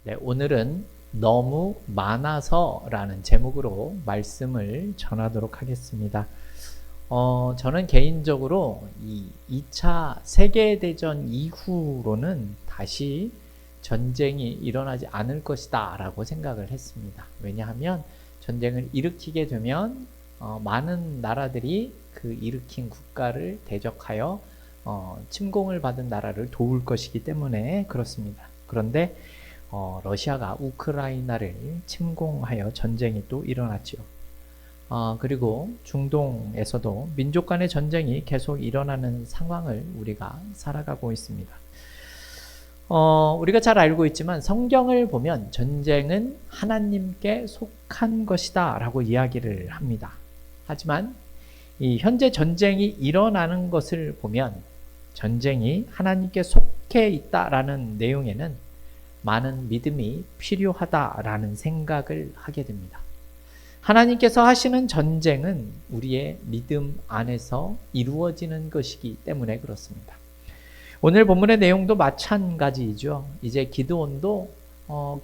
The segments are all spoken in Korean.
네, 오늘은 너무 많아서라는 제목으로 말씀을 전하도록 하겠습니다. 저는 개인적으로 이 2차 세계대전 이후로는 다시 전쟁이 일어나지 않을 것이다 라고 생각을 했습니다. 왜냐하면 전쟁을 일으키게 되면 많은 나라들이 그 일으킨 국가를 대적하여 침공을 받은 나라를 도울 것이기 때문에 그렇습니다. 그런데 러시아가 우크라이나를 침공하여 전쟁이 또 일어났죠. 그리고 중동에서도 민족 간의 전쟁이 계속 일어나는 상황을 우리가 살아가고 있습니다. 우리가 잘 알고 있지만 성경을 보면 전쟁은 하나님께 속한 것이다 라고 이야기를 합니다. 하지만 이 현재 전쟁이 일어나는 것을 보면 전쟁이 하나님께 속해 있다라는 내용에는 많은 믿음이 필요하다라는 생각을 하게 됩니다. 하나님께서 하시는 전쟁은 우리의 믿음 안에서 이루어지는 것이기 때문에 그렇습니다. 오늘 본문의 내용도 마찬가지이죠. 이제 기드온도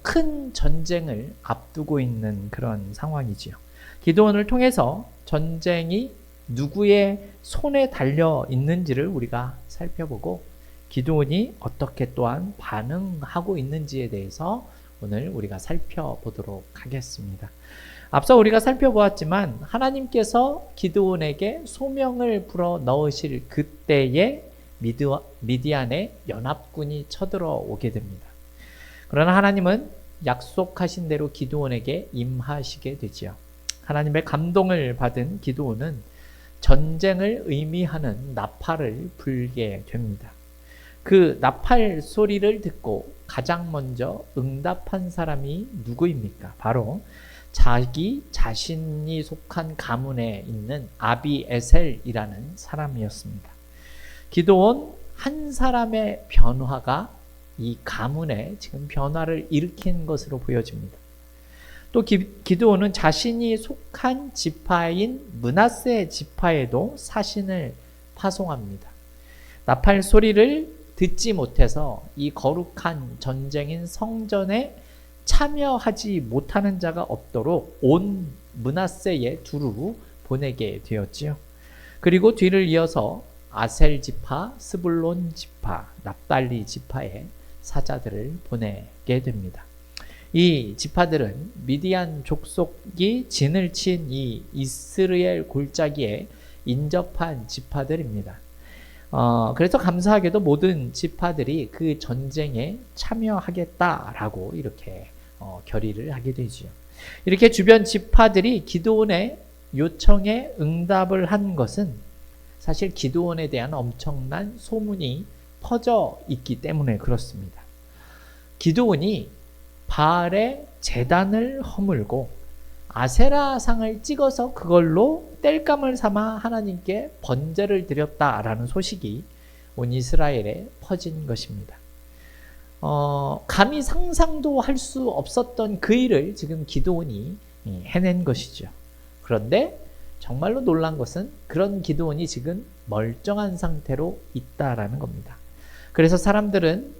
큰 전쟁을 앞두고 있는 그런 상황이지요. 기드온을 통해서 전쟁이 누구의 손에 달려 있는지를 우리가 살펴보고 기드온이 어떻게 또한 반응하고 있는지에 대해서 오늘 우리가 살펴보도록 하겠습니다. 앞서 우리가 살펴보았지만 하나님께서 기드온에게 소명을 불어 넣으실 그때에 미디안의 연합군이 쳐들어오게 됩니다. 그러나 하나님은 약속하신 대로 기드온에게 임하시게 되지요. 하나님의 감동을 받은 기드온은 전쟁을 의미하는 나팔을 불게 됩니다. 그 나팔 소리를 듣고 가장 먼저 응답한 사람이 누구입니까? 바로 자기 자신이 속한 가문에 있는 아비에셀이라는 사람이었습니다. 기드온 한 사람의 변화가 이 가문에 지금 변화를 일으킨 것으로 보여집니다. 또 기드온은 자신이 속한 지파인 므낫세 지파에도 사신을 파송합니다. 나팔 소리를 듣지 못해서 이 거룩한 전쟁인 성전에 참여하지 못하는 자가 없도록 온 므낫세에 두루 보내게 되었지요. 그리고 뒤를 이어서 아셀 지파, 스불론 지파, 납달리 지파에 사자들을 보내게 됩니다. 이 지파들은 미디안 족속이 진을 친 이 이스라엘 골짜기에 인접한 지파들입니다. 그래서 감사하게도 모든 지파들이 그 전쟁에 참여하겠다라고 이렇게 결의를 하게 되지요. 이렇게 주변 지파들이 기드온의 요청에 응답을 한 것은 사실 기드온에 대한 엄청난 소문이 퍼져 있기 때문에 그렇습니다. 기드온이 바알의 제단을 허물고 아세라상을 찍어서 그걸로 땔감을 삼아 하나님께 번제를 드렸다라는 소식이 온 이스라엘에 퍼진 것입니다. 감히 상상도 할 수 없었던 그 일을 지금 기드온이 해낸 것이죠. 그런데 정말로 놀란 것은 그런 기드온이 지금 멀쩡한 상태로 있다라는 겁니다. 그래서 사람들은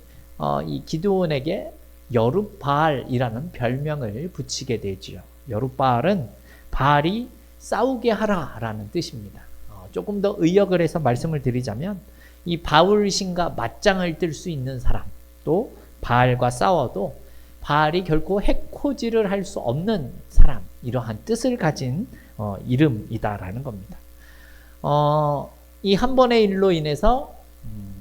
이 기드온에게 여룻바알이라는 별명을 붙이게 되지요. 여룻바알은 바알이 싸우게 하라라는 뜻입니다. 조금 더 의역을 해서 말씀을 드리자면 이 바울신과 맞짱을 뜰 수 있는 사람, 또 바알과 싸워도 바알이 결코 해코지를 할 수 없는 사람, 이러한 뜻을 가진 이름이다라는 겁니다. 이 한 번의 일로 인해서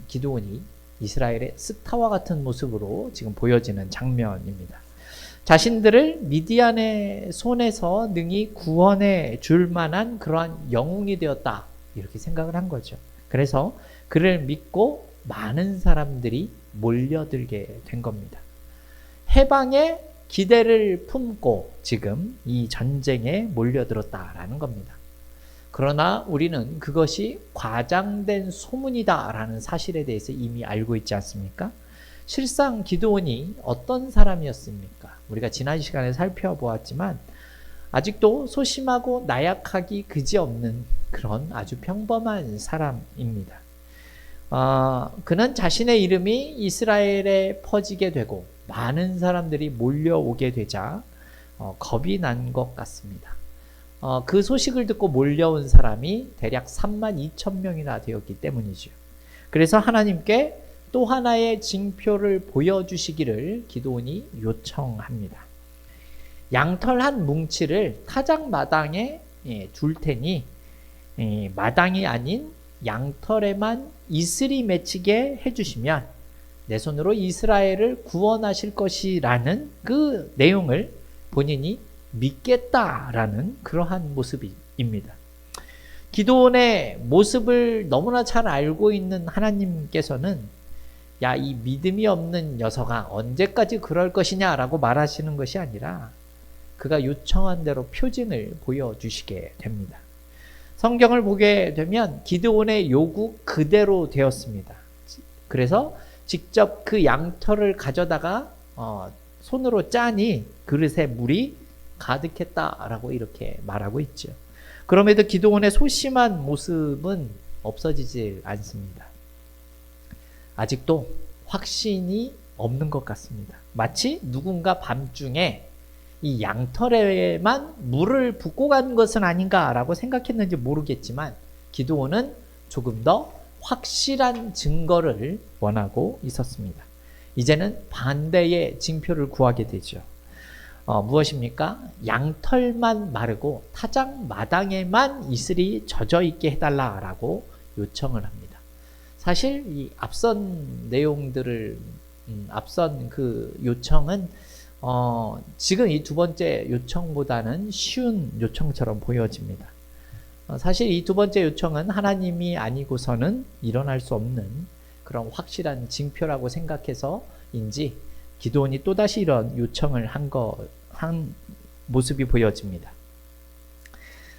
기드온이 이스라엘의 스타와 같은 모습으로 지금 보여지는 장면입니다. 자신들을 미디안의 손에서 능히 구원해 줄 만한 그러한 영웅이 되었다, 이렇게 생각을 한 거죠. 그래서 그를 믿고 많은 사람들이 몰려들게 된 겁니다. 해방의 기대를 품고 지금 이 전쟁에 몰려들었다라는 겁니다. 그러나 우리는 그것이 과장된 소문이다라는 사실에 대해서 이미 알고 있지 않습니까? 실상 기드온이 어떤 사람이었습니까? 우리가 지난 시간에 살펴보았지만 아직도 소심하고 나약하기 그지없는 그런 아주 평범한 사람입니다. 그는 자신의 이름이 이스라엘에 퍼지게 되고 많은 사람들이 몰려오게 되자 겁이 난 것 같습니다. 그 소식을 듣고 몰려온 사람이 대략 32,000명이나 되었기 때문이죠. 그래서 하나님께 또 하나의 징표를 보여주시기를 기드온이 요청합니다. 양털 한 뭉치를 타작 마당에 둘 테니 마당이 아닌 양털에만 이슬이 맺히게 해주시면 내 손으로 이스라엘을 구원하실 것이라는 그 내용을 본인이 믿겠다라는 그러한 모습입니다. 기드온의 모습을 너무나 잘 알고 있는 하나님께서는 야, 이 믿음이 없는 녀석아 언제까지 그럴 것이냐라고 말하시는 것이 아니라 그가 요청한 대로 표징을 보여주시게 됩니다. 성경을 보게 되면 기드온의 요구 그대로 되었습니다. 그래서 직접 그 양털을 가져다가 손으로 짜니 그릇에 물이 가득했다라고 이렇게 말하고 있죠. 그럼에도 기드온의 소심한 모습은 없어지질 않습니다. 아직도 확신이 없는 것 같습니다. 마치 누군가 밤중에 이 양털에만 물을 붓고 간 것은 아닌가라고 생각했는지 모르겠지만 기드온은 조금 더 확실한 증거를 원하고 있었습니다. 이제는 반대의 징표를 구하게 되죠. 무엇입니까? 양털만 마르고 타작 마당에만 이슬이 젖어 있게 해달라라고 요청을 합니다. 사실 이 앞선 내용들을 앞선 그 요청은 지금 이 두 번째 요청보다는 쉬운 요청처럼 보여집니다. 사실 이 두 번째 요청은 하나님이 아니고서는 일어날 수 없는 그런 확실한 징표라고 생각해서인지 기드온이 또다시 이런 요청을 한 모습이 보여집니다.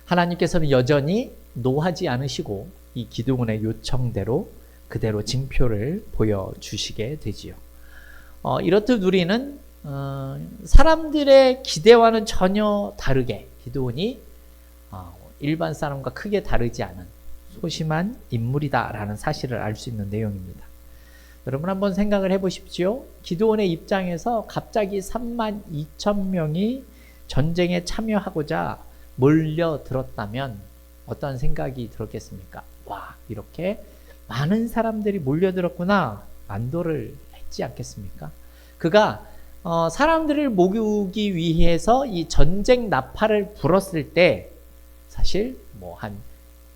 하나님께서는 여전히 노하지 않으시고 이 기드온의 요청대로 그대로 징표를 보여주시게 되지요. 이렇듯 우리는 사람들의 기대와는 전혀 다르게 기드온이 일반 사람과 크게 다르지 않은 소심한 인물이다라는 사실을 알 수 있는 내용입니다. 여러분 한번 생각을 해보십시오. 기드온의 입장에서 갑자기 32,000명이 전쟁에 참여하고자 몰려들었다면 어떤 생각이 들었겠습니까? 와, 이렇게 많은 사람들이 몰려들었구나 안도를 했지 않겠습니까? 그가 사람들을 모으기 위해서 이 전쟁 나팔을 불었을 때 사실 뭐 한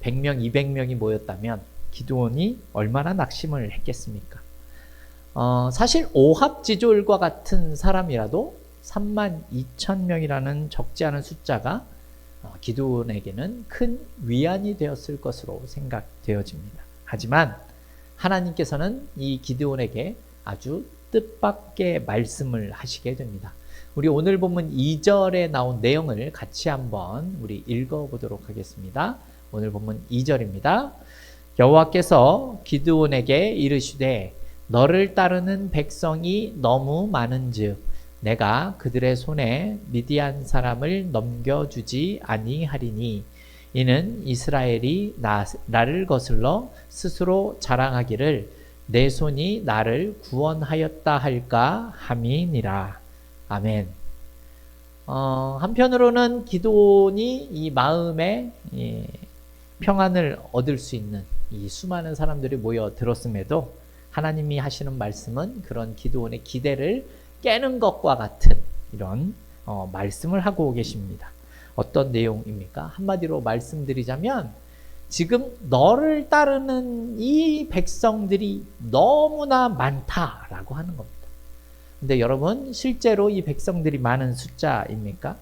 100명, 200명이 모였다면 기드온이 얼마나 낙심을 했겠습니까? 사실 오합지졸과 같은 사람이라도 32,000명이라는 적지 않은 숫자가 기드온에게는 큰 위안이 되었을 것으로 생각되어집니다. 하지만 하나님께서는 이 기드온에게 아주 뜻밖의 말씀을 하시게 됩니다. 우리 오늘 본문 2절에 나온 내용을 같이 한번 우리 읽어보도록 하겠습니다. 오늘 본문 2절입니다. 여호와께서 기드온에게 이르시되 너를 따르는 백성이 너무 많은즉 내가 그들의 손에 미디안 사람을 넘겨주지 아니하리니 이는 이스라엘이 나를 거슬러 스스로 자랑하기를 내 손이 나를 구원하였다 할까 함이니라. 아멘. 한편으로는 기드온이 이 마음에 평안을 얻을 수 있는 이 수많은 사람들이 모여 들었음에도 하나님이 하시는 말씀은 그런 기드온의 기대를 깨는 것과 같은 이런 말씀을 하고 계십니다. 어떤 내용입니까? 한마디로 말씀드리자면 지금 너를 따르는 이 백성들이 너무나 많다라고 하는 겁니다. 근데 여러분 실제로 이 백성들이 많은 숫자입니까?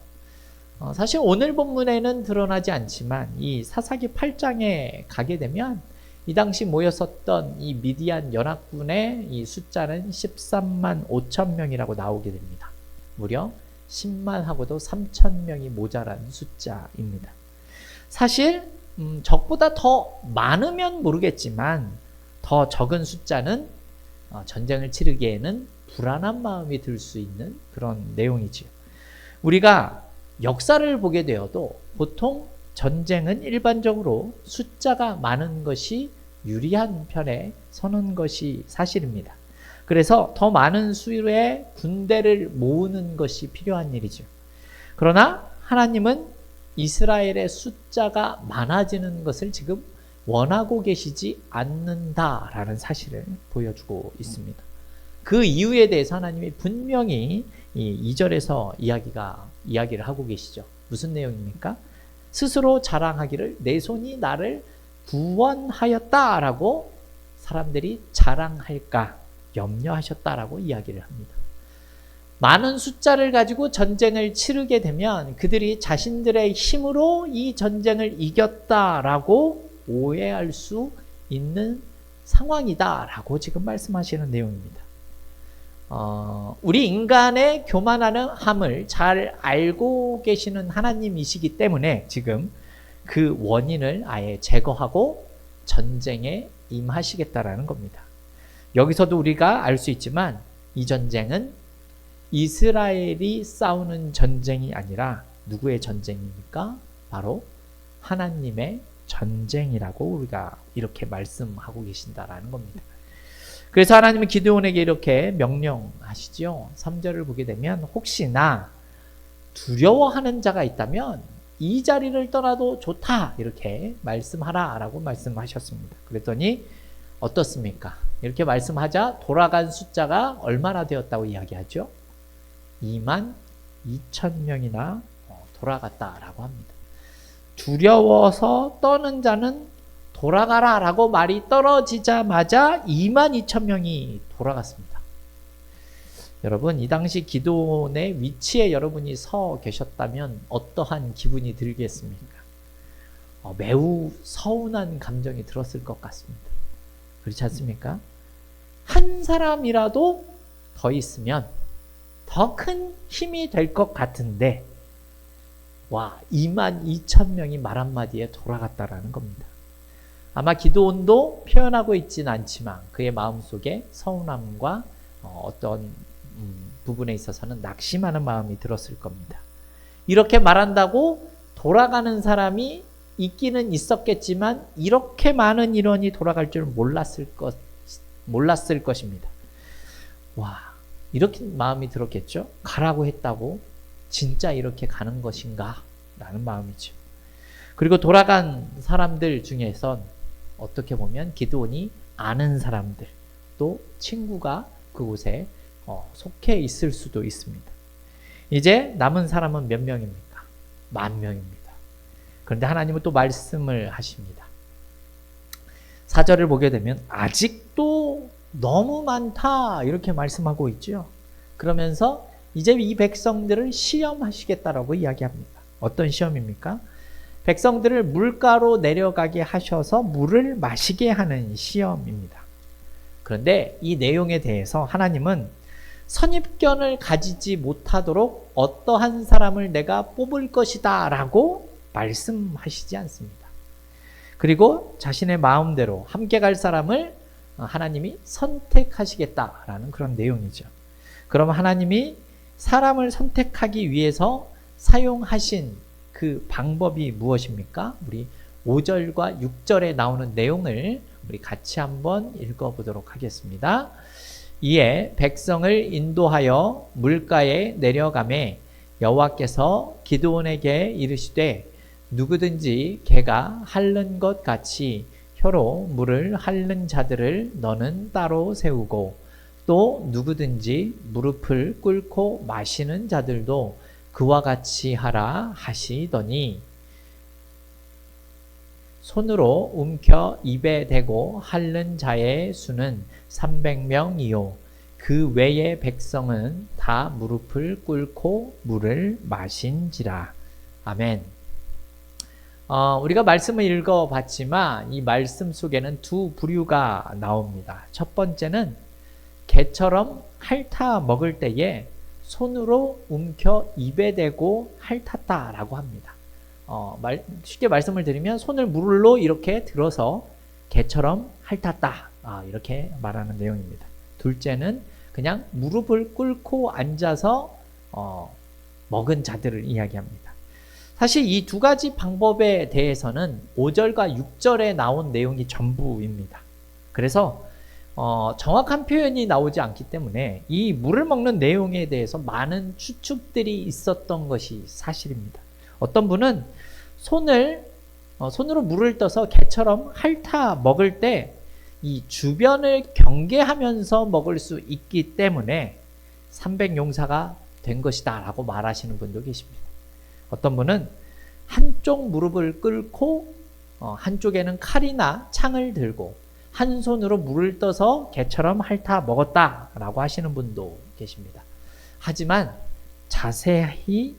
사실 오늘 본문에는 드러나지 않지만 이 사사기 8장에 가게 되면 이 당시 모였었던 이 미디안 연합군의 이 숫자는 13만 5천 명이라고 나오게 됩니다. 무려 10만하고도 3천 명이 모자란 숫자입니다. 사실 적보다 더 많으면 모르겠지만 더 적은 숫자는 전쟁을 치르기에는 불안한 마음이 들 수 있는 그런 내용이지요. 우리가 역사를 보게 되어도 보통 전쟁은 일반적으로 숫자가 많은 것이 유리한 편에 서는 것이 사실입니다. 그래서 더 많은 수의 군대를 모으는 것이 필요한 일이죠. 그러나 하나님은 이스라엘의 숫자가 많아지는 것을 지금 원하고 계시지 않는다라는 사실을 보여주고 있습니다. 그 이유에 대해서 하나님이 분명히 이 2절에서 이야기를 하고 계시죠. 무슨 내용입니까? 스스로 자랑하기를 내 손이 나를 구원하였다라고 사람들이 자랑할까 염려하셨다라고 이야기를 합니다. 많은 숫자를 가지고 전쟁을 치르게 되면 그들이 자신들의 힘으로 이 전쟁을 이겼다라고 오해할 수 있는 상황이다라고 지금 말씀하시는 내용입니다. 우리 인간의 교만하는 함을 잘 알고 계시는 하나님이시기 때문에 지금 그 원인을 아예 제거하고 전쟁에 임하시겠다라는 겁니다. 여기서도 우리가 알 수 있지만 이 전쟁은 이스라엘이 싸우는 전쟁이 아니라 누구의 전쟁입니까? 바로 하나님의 전쟁이라고 우리가 이렇게 말씀하고 계신다라는 겁니다. 그래서 하나님은 기드온에게 이렇게 명령하시죠. 3절을 보게 되면 혹시나 두려워하는 자가 있다면 이 자리를 떠나도 좋다 이렇게 말씀하라 라고 말씀하셨습니다. 그랬더니 어떻습니까? 이렇게 말씀하자 돌아간 숫자가 얼마나 되었다고 이야기하죠? 22,000명이나 돌아갔다라고 합니다. 두려워서 떠는 자는 돌아가라 라고 말이 떨어지자마자 22,000명이 돌아갔습니다. 여러분, 이 당시 기드온의 위치에 여러분이 서 계셨다면 어떠한 기분이 들겠습니까? 매우 서운한 감정이 들었을 것 같습니다. 그렇지 않습니까? 한 사람이라도 더 있으면 더 큰 힘이 될 것 같은데 22,000명이 말 한마디에 돌아갔다라는 겁니다. 아마 기드온도 표현하고 있지는 않지만 그의 마음속에 서운함과 어떤 부분에 있어서는 낙심하는 마음이 들었을 겁니다. 이렇게 말한다고 돌아가는 사람이 있기는 있었겠지만 이렇게 많은 인원이 돌아갈 줄 몰랐을 것입니다. 이렇게 마음이 들었겠죠? 가라고 했다고 진짜 이렇게 가는 것인가? 라는 마음이죠. 그리고 돌아간 사람들 중에선 어떻게 보면 기드온이 아는 사람들, 또 친구가 그곳에 속해 있을 수도 있습니다. 이제 남은 사람은 몇 명입니까? 10,000명입니다. 그런데 하나님은 또 말씀을 하십니다. 4절을 보게 되면 아직도 너무 많다 이렇게 말씀하고 있죠. 그러면서 이제 이 백성들을 시험하시겠다라고 이야기합니다. 어떤 시험입니까? 백성들을 물가로 내려가게 하셔서 물을 마시게 하는 시험입니다. 그런데 이 내용에 대해서 하나님은 선입견을 가지지 못하도록 어떠한 사람을 내가 뽑을 것이다 라고 말씀하시지 않습니다. 그리고 자신의 마음대로 함께 갈 사람을 하나님이 선택하시겠다라는 그런 내용이죠. 그럼 하나님이 사람을 선택하기 위해서 사용하신 그 방법이 무엇입니까? 우리 5절과 6절에 나오는 내용을 우리 같이 한번 읽어보도록 하겠습니다. 이에 백성을 인도하여 물가에 내려가매 여호와께서 기드온에게 이르시되 누구든지 개가 핥는 것 같이 혀로 물을 핥는 자들을 너는 따로 세우고 또 누구든지 무릎을 꿇고 마시는 자들도 그와 같이 하라 하시더니 손으로 움켜 입에 대고 핥는 자의 수는 300명이요 그 외의 백성은 다 무릎을 꿇고 물을 마신지라. 아멘. 우리가 말씀을 읽어봤지만 이 말씀 속에는 두 부류가 나옵니다. 첫 번째는 개처럼 핥아 먹을 때에 손으로 움켜 입에 대고 핥았다라고 합니다. 쉽게 말씀을 드리면 손을 물로 이렇게 들어서 개처럼 핥았다 이렇게 말하는 내용입니다. 둘째는 그냥 무릎을 꿇고 앉아서 먹은 자들을 이야기합니다. 사실 이 두 가지 방법에 대해서는 5절과 6절에 나온 내용이 전부입니다. 그래서 정확한 표현이 나오지 않기 때문에 이 물을 먹는 내용에 대해서 많은 추측들이 있었던 것이 사실입니다. 어떤 분은 손으로 물을 떠서 개처럼 핥아 먹을 때 이 주변을 경계하면서 먹을 수 있기 때문에 300용사가 된 것이다 라고 말하시는 분도 계십니다. 어떤 분은 한쪽 무릎을 꿇고 한쪽에는 칼이나 창을 들고 한 손으로 물을 떠서 개처럼 핥아 먹었다 라고 하시는 분도 계십니다. 하지만 자세히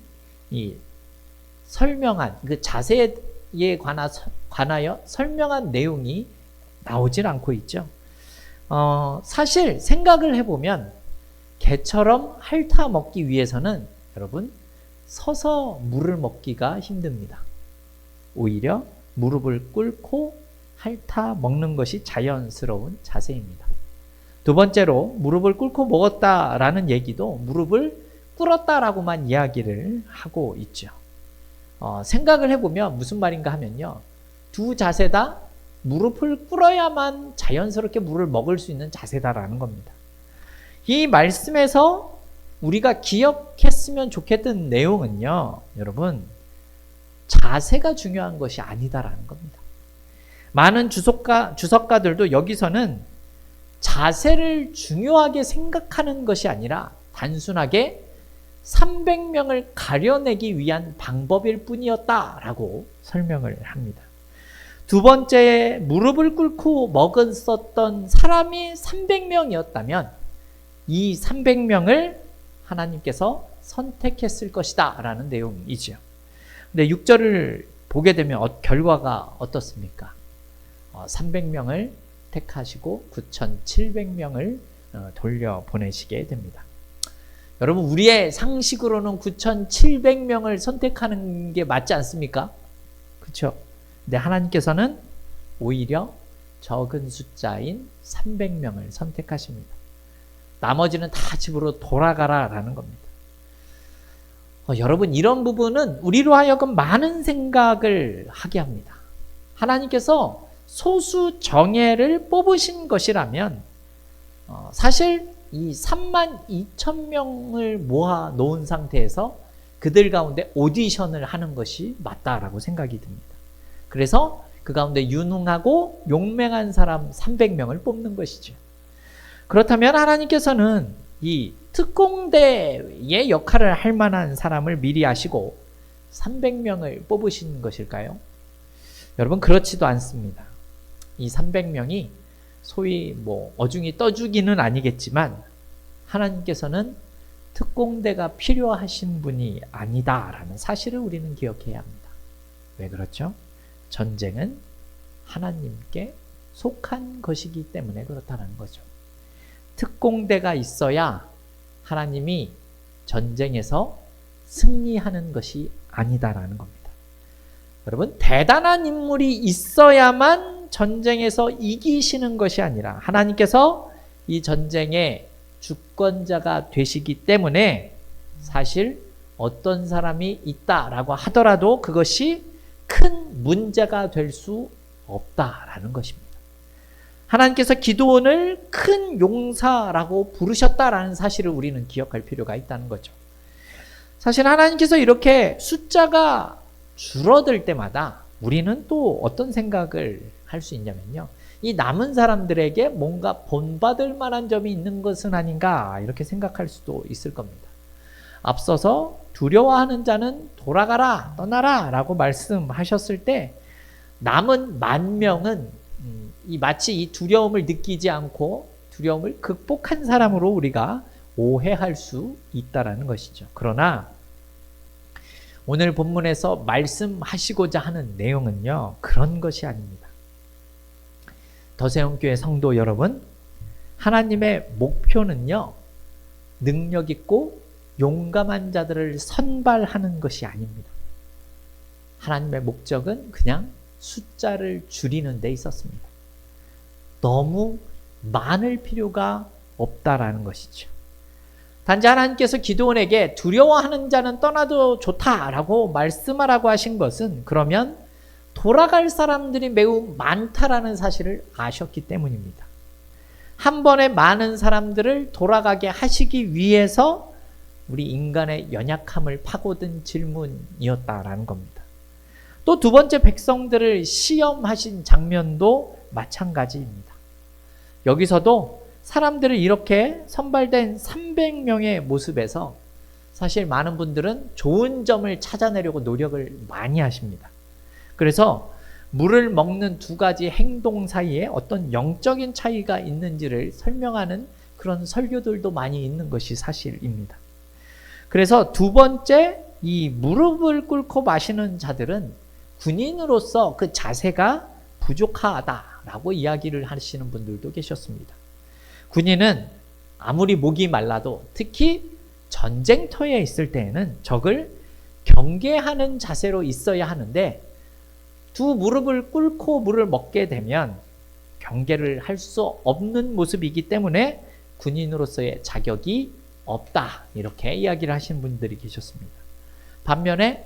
설명한 그 자세에 관하여 설명한 내용이 나오질 않고 있죠. 사실 생각을 해보면 개처럼 핥아 먹기 위해서는 여러분 서서 물을 먹기가 힘듭니다. 오히려 무릎을 꿇고 핥아 먹는 것이 자연스러운 자세입니다. 두 번째로 무릎을 꿇고 먹었다라는 얘기도 무릎을 꿇었다라고만 이야기를 하고 있죠. 생각을 해보면 무슨 말인가 하면요. 두 자세 다 무릎을 꿇어야만 자연스럽게 물을 먹을 수 있는 자세다라는 겁니다. 이 말씀에서 우리가 기억했으면 좋겠던 내용은요. 여러분, 자세가 중요한 것이 아니다라는 겁니다. 많은 주석가들도 여기서는 자세를 중요하게 생각하는 것이 아니라 단순하게 300명을 가려내기 위한 방법일 뿐이었다라고 설명을 합니다. 두 번째, 무릎을 꿇고 먹었었던 사람이 300명이었다면 이 300명을 하나님께서 선택했을 것이다 라는 내용이죠. 근데 6절을 보게 되면 결과가 어떻습니까? 300명을 택하시고 9,700명을 돌려보내시게 됩니다. 여러분, 우리의 상식으로는 9,700명을 선택하는 게 맞지 않습니까? 그렇죠? 근데 하나님께서는 오히려 적은 숫자인 300명을 선택하십니다. 나머지는 다 집으로 돌아가라라는 겁니다. 여러분, 이런 부분은 우리로 하여금 많은 생각을 하게 합니다. 하나님께서 소수 정예를 뽑으신 것이라면 사실 이 32,000명을 모아 놓은 상태에서 그들 가운데 오디션을 하는 것이 맞다라고 생각이 듭니다. 그래서 그 가운데 유능하고 용맹한 사람 300명을 뽑는 것이죠. 그렇다면 하나님께서는 이 특공대의 역할을 할 만한 사람을 미리 아시고 300명을 뽑으신 것일까요? 여러분, 그렇지도 않습니다. 이 300명이 소위 어중이 떠주기는 아니겠지만 하나님께서는 특공대가 필요하신 분이 아니다라는 사실을 우리는 기억해야 합니다. 왜 그렇죠? 전쟁은 하나님께 속한 것이기 때문에 그렇다는 거죠. 특공대가 있어야 하나님이 전쟁에서 승리하는 것이 아니다라는 겁니다. 여러분, 대단한 인물이 있어야만 전쟁에서 이기시는 것이 아니라 하나님께서 이 전쟁의 주권자가 되시기 때문에 사실 어떤 사람이 있다라고 하더라도 그것이 큰 문제가 될 수 없다라는 것입니다. 하나님께서 기드온을 큰 용사라고 부르셨다라는 사실을 우리는 기억할 필요가 있다는 거죠. 사실 하나님께서 이렇게 숫자가 줄어들 때마다 우리는 또 어떤 생각을 할 수 있냐면요. 이 남은 사람들에게 뭔가 본받을 만한 점이 있는 것은 아닌가 이렇게 생각할 수도 있을 겁니다. 앞서서 두려워하는 자는 돌아가라, 떠나라 라고 말씀하셨을 때 남은 10,000명은 마치 이 두려움을 느끼지 않고 두려움을 극복한 사람으로 우리가 오해할 수 있다는 것이죠. 그러나 오늘 본문에서 말씀하시고자 하는 내용은요, 그런 것이 아닙니다. 더세온교회 성도 여러분, 하나님의 목표는요, 능력 있고 용감한 자들을 선발하는 것이 아닙니다. 하나님의 목적은 그냥 숫자를 줄이는 데 있었습니다. 너무 많을 필요가 없다라는 것이죠. 단지 하나님께서 기드온에게 두려워하는 자는 떠나도 좋다라고 말씀하라고 하신 것은 그러면 돌아갈 사람들이 매우 많다라는 사실을 아셨기 때문입니다. 한 번에 많은 사람들을 돌아가게 하시기 위해서 우리 인간의 연약함을 파고든 질문이었다라는 겁니다. 또 두 번째, 백성들을 시험하신 장면도 마찬가지입니다. 여기서도 사람들을 이렇게 선발된 300명의 모습에서 사실 많은 분들은 좋은 점을 찾아내려고 노력을 많이 하십니다. 그래서 물을 먹는 두 가지 행동 사이에 어떤 영적인 차이가 있는지를 설명하는 그런 설교들도 많이 있는 것이 사실입니다. 그래서 두 번째, 이 무릎을 꿇고 마시는 자들은 군인으로서 그 자세가 부족하다라고 이야기를 하시는 분들도 계셨습니다. 군인은 아무리 목이 말라도 특히 전쟁터에 있을 때에는 적을 경계하는 자세로 있어야 하는데, 두 무릎을 꿇고 물을 먹게 되면 경계를 할 수 없는 모습이기 때문에 군인으로서의 자격이 없다, 이렇게 이야기를 하신 분들이 계셨습니다. 반면에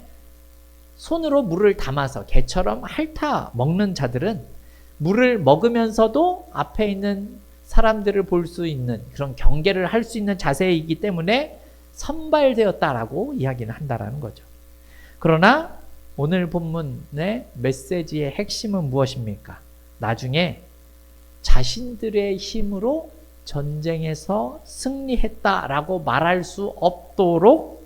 손으로 물을 담아서 개처럼 핥아 먹는 자들은 물을 먹으면서도 앞에 있는 사람들을 볼 수 있는 그런 경계를 할 수 있는 자세이기 때문에 선발되었다라고 이야기를 한다라는 거죠. 그러나 오늘 본문의 메시지의 핵심은 무엇입니까? 나중에 자신들의 힘으로 전쟁에서 승리했다라고 말할 수 없도록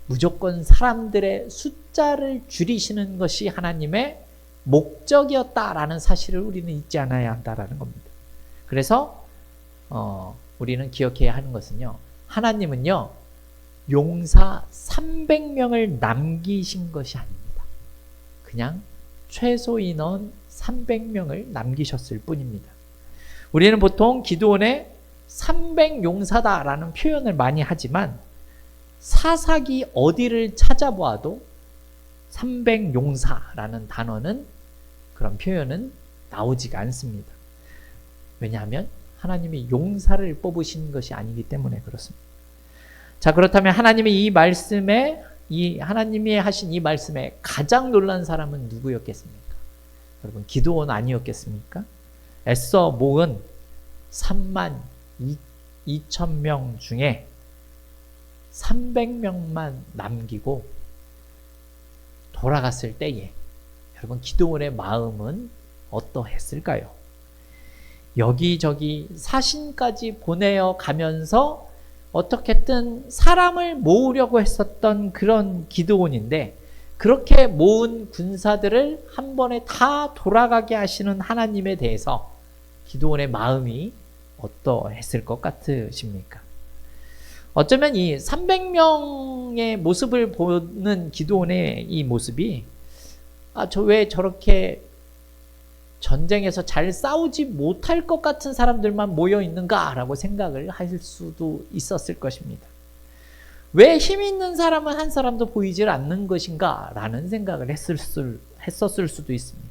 무조건 사람들의 숫자를 줄이시는 것이 하나님의 목적이었다라는 사실을 우리는 잊지 않아야 한다라는 겁니다. 그래서 우리는 기억해야 하는 것은요, 하나님은요 용사 300명을 남기신 것이 아닙니다. 그냥 최소 인원 300명을 남기셨을 뿐입니다. 우리는 보통 기드온의 300용사다라는 표현을 많이 하지만 사사기 어디를 찾아보아도 300용사라는 단어는, 그런 표현은 나오지가 않습니다. 왜냐하면 하나님이 용사를 뽑으신 것이 아니기 때문에 그렇습니다. 자, 그렇다면 하나님이 하나님이 하신 이 말씀에 가장 놀란 사람은 누구였겠습니까? 여러분, 기드온 아니었겠습니까? 애써 모은 3만 2천 명 중에 300명만 남기고 돌아갔을 때에 여러분, 기드온의 마음은 어떠했을까요? 여기저기 사신까지 보내어 가면서 어떻게든 사람을 모으려고 했었던 그런 기드온인데, 그렇게 모은 군사들을 한 번에 다 돌아가게 하시는 하나님에 대해서 기드온의 마음이 어떠했을 것 같으십니까? 어쩌면 이 300명의 모습을 보는 기드온의 이 모습이, 저 왜 저렇게 전쟁에서 잘 싸우지 못할 것 같은 사람들만 모여 있는가라고 생각을 할 수도 있었을 것입니다. 왜 힘 있는 사람은 한 사람도 보이질 않는 것인가 라는 생각을 했었을 수도 있습니다.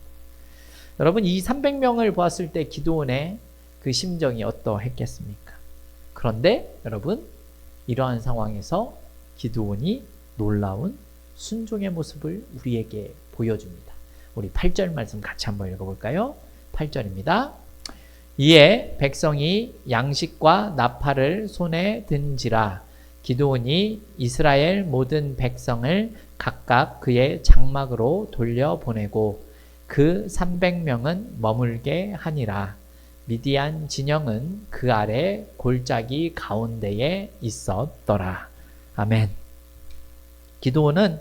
여러분, 이 300명을 보았을 때 기드온의 그 심정이 어떠했겠습니까? 그런데 여러분, 이러한 상황에서 기드온이 놀라운 순종의 모습을 우리에게 보여줍니다. 우리 8절 말씀 같이 한번 읽어볼까요? 8절입니다. 이에 백성이 양식과 나팔을 손에 든지라 기드온이 이스라엘 모든 백성을 각각 그의 장막으로 돌려보내고 그 300명은 머물게 하니라. 미디안 진영은 그 아래 골짜기 가운데에 있었더라. 아멘. 기드온은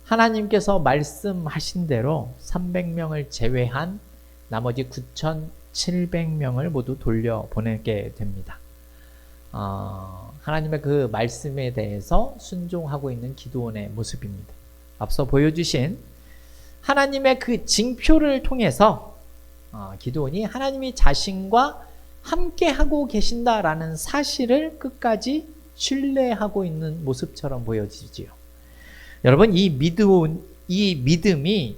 하나님께서 말씀하신 대로 300명을 제외한 나머지 9,700명을 모두 돌려보내게 됩니다. 하나님의 그 말씀에 대해서 순종하고 있는 기드온의 모습입니다. 앞서 보여주신 하나님의 그 징표를 통해서 기드온이 하나님이 자신과 함께하고 계신다라는 사실을 끝까지 신뢰하고 있는 모습처럼 보여지지요. 여러분, 이 믿음이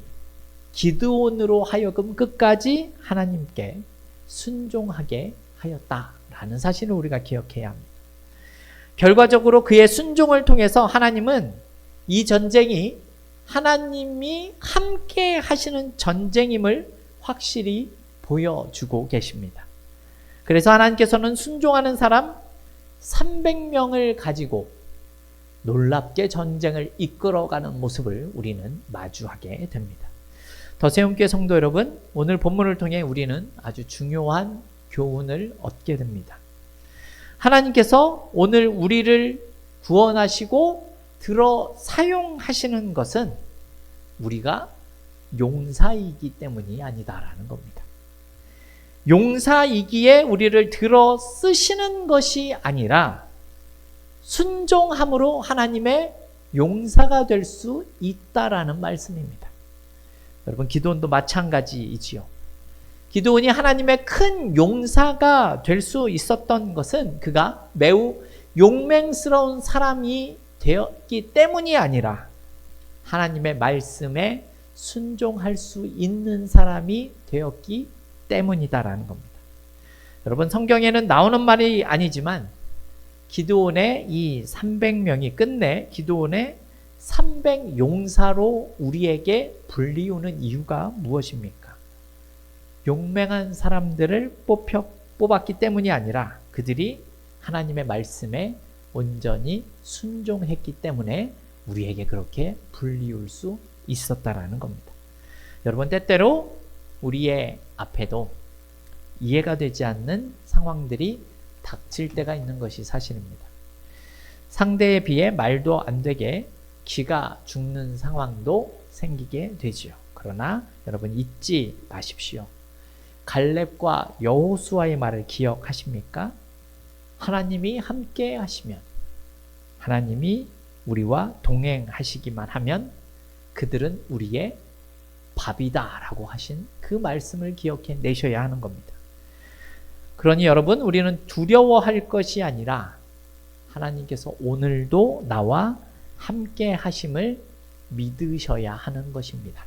기드온으로 하여금 끝까지 하나님께 순종하게 하였다라는 사실을 우리가 기억해야 합니다. 결과적으로 그의 순종을 통해서 하나님은 이 전쟁이 하나님이 함께 하시는 전쟁임을 확실히 보여주고 계십니다. 그래서 하나님께서는 순종하는 사람 300명을 가지고 놀랍게 전쟁을 이끌어가는 모습을 우리는 마주하게 됩니다. 더세움교회 성도 여러분, 오늘 본문을 통해 우리는 아주 중요한 교훈을 얻게 됩니다. 하나님께서 오늘 우리를 구원하시고 들어 사용하시는 것은 우리가 용사이기 때문이 아니다라는 겁니다. 용사이기에 우리를 들어 쓰시는 것이 아니라 순종함으로 하나님의 용사가 될 수 있다라는 말씀입니다. 여러분, 기드온도 마찬가지이지요. 기드온이 하나님의 큰 용사가 될 수 있었던 것은 그가 매우 용맹스러운 사람이 되었기 때문이 아니라 하나님의 말씀에 순종할 수 있는 사람이 되었기 때문이다라는 겁니다. 여러분, 성경에는 나오는 말이 아니지만 기드온의 이 300명이 끝내 기드온의 300용사로 우리에게 불리우는 이유가 무엇입니까? 용맹한 사람들을 뽑았기 때문이 아니라 그들이 하나님의 말씀에 온전히 순종했기 때문에 우리에게 그렇게 불리울 수 있었다라는 겁니다. 여러분, 때때로 우리의 앞에도 이해가 되지 않는 상황들이 닥칠 때가 있는 것이 사실입니다. 상대에 비해 말도 안 되게 기가 죽는 상황도 생기게 되지요. 그러나 여러분, 잊지 마십시오. 갈렙과 여호수아의 말을 기억하십니까? 하나님이 함께 하시면, 하나님이 우리와 동행하시기만 하면 그들은 우리의 밥이다라고 하신 그 말씀을 기억해 내셔야 하는 겁니다. 그러니 여러분, 우리는 두려워할 것이 아니라 하나님께서 오늘도 나와 함께 하심을 믿으셔야 하는 것입니다.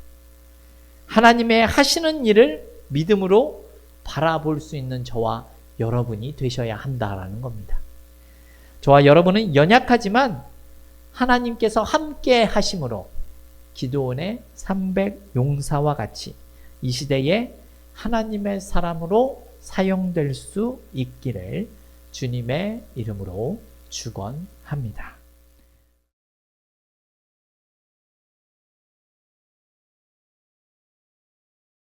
하나님의 하시는 일을 믿음으로 바라볼 수 있는 저와 여러분이 되셔야 한다라는 겁니다. 저와 여러분은 연약하지만 하나님께서 함께 하심으로 기드온의 300용사와 같이 이 시대에 하나님의 사람으로 사용될 수 있기를 주님의 이름으로 축원합니다.